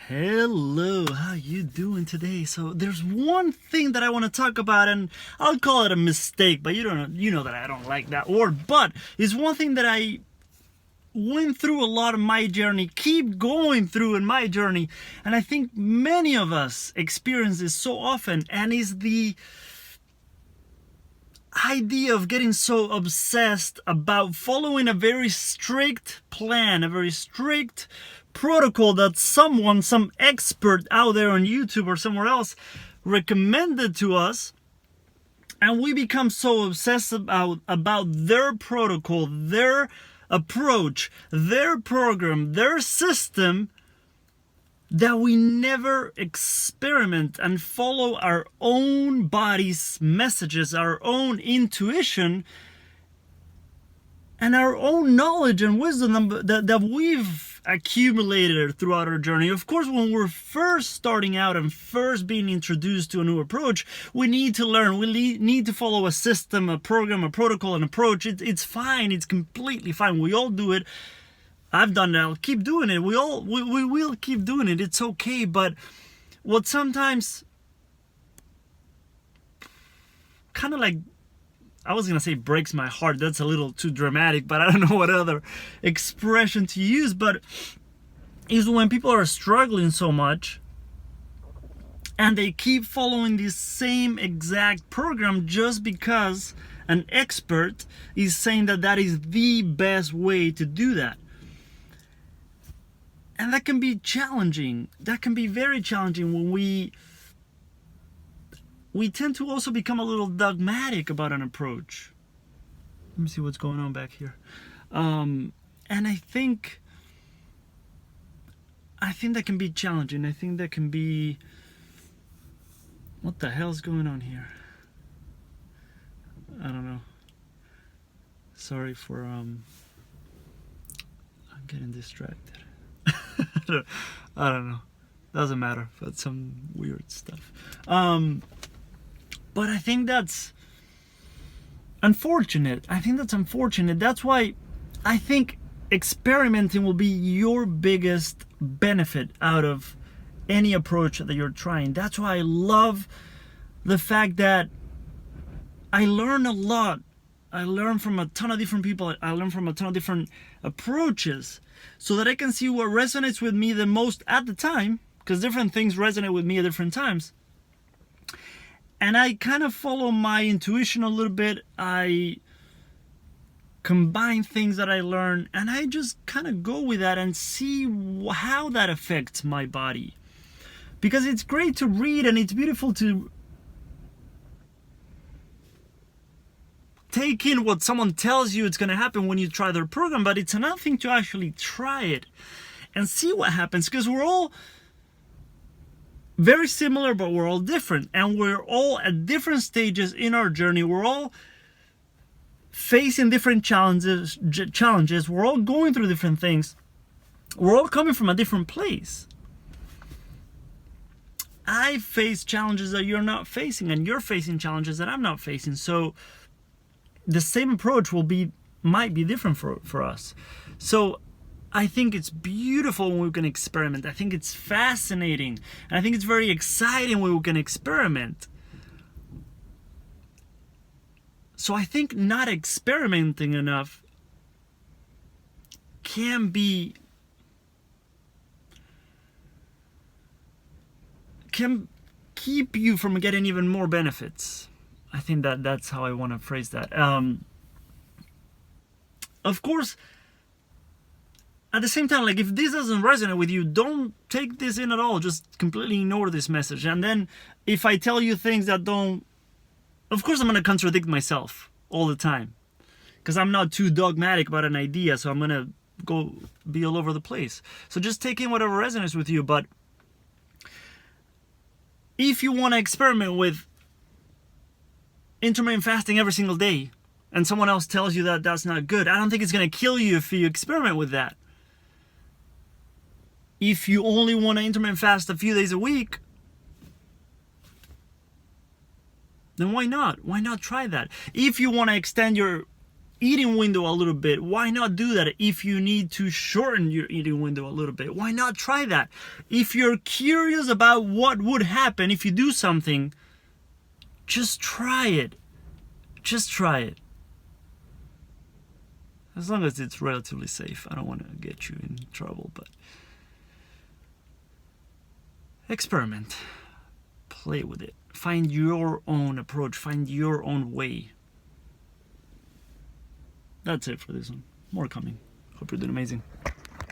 Hello, how you doing today? So there's one thing that I want to talk about, and I'll call it a mistake, but you know that I don't like that word, but it's one thing that I went through a lot of my journey, keep going through in my journey, and I think many of us experience this so often, and is the idea of getting so obsessed about following a very strict plan, a very strict protocol that some expert out there on YouTube or somewhere else recommended to us, and we become so obsessed about their protocol, their approach, their program, their system, that we never experiment and follow our own body's messages, our own intuition, and our own knowledge and wisdom that we've accumulated throughout our journey. Of course, when we're first starting out and first being introduced to a new approach, we need to learn. We need to follow a system, a program, a protocol, an approach. It's fine. It's completely fine. We all do it. I've done it. I'll keep doing it. We will keep doing it. It's okay. But what sometimes kind of like, I was going to say breaks my heart. That's a little too dramatic, but I don't know what other expression to use. But is when people are struggling so much and they keep following the same exact program just because an expert is saying that that is the best way to do that. And that can be challenging. That can be very challenging when we tend to also become a little dogmatic about an approach. Let me see what's going on back here. And I think that can be challenging. I think that can be... What the hell's going on here? I don't know. Sorry for I'm getting distracted. I don't know. Doesn't matter. But some weird stuff. But I think that's unfortunate. That's why I think experimenting will be your biggest benefit out of any approach that you're trying. That's why I love the fact that I learn a lot. I learn from a ton of different people. I learn from a ton of different approaches so that I can see what resonates with me the most at the time, because different things resonate with me at different times. And I kind of follow my intuition a little bit. I combine things that I learn, and I just kind of go with that and see how that affects my body. Because it's great to read and it's beautiful to take in what someone tells you it's going to happen when you try their program, but it's another thing to actually try it and see what happens, because we're all very similar, but we're all different, and we're all at different stages in our journey. We're all facing different challenges. We're all going through different things. We're all coming from a different place. I face challenges that you're not facing, and you're facing challenges that I'm not facing. So the same approach might be different for us. So I think it's beautiful when we can experiment. I think it's fascinating. And I think it's very exciting when we can experiment. So I think not experimenting enough can keep you from getting even more benefits. I think that's how I want to phrase that. Of course, at the same time, like, if this doesn't resonate with you, don't take this in at all. Just completely ignore this message. And then if I tell you things that don't... Of course, I'm going to contradict myself all the time, because I'm not too dogmatic about an idea, so I'm going to go be all over the place. So just take in whatever resonates with you. But if you want to experiment with intermittent fasting every single day, and someone else tells you that that's not good, I don't think it's going to kill you if you experiment with that. If you only want to intermittent fast a few days a week, then why not? Why not try that? If you want to extend your eating window a little bit, why not do that? If you need to shorten your eating window a little bit, why not try that? If you're curious about what would happen if you do something, just try it. Just try it. As long as it's relatively safe. I don't want to get you in trouble, but experiment. Play with it. Find your own approach. Find your own way. That's it for this one. More coming. Hope you're doing amazing.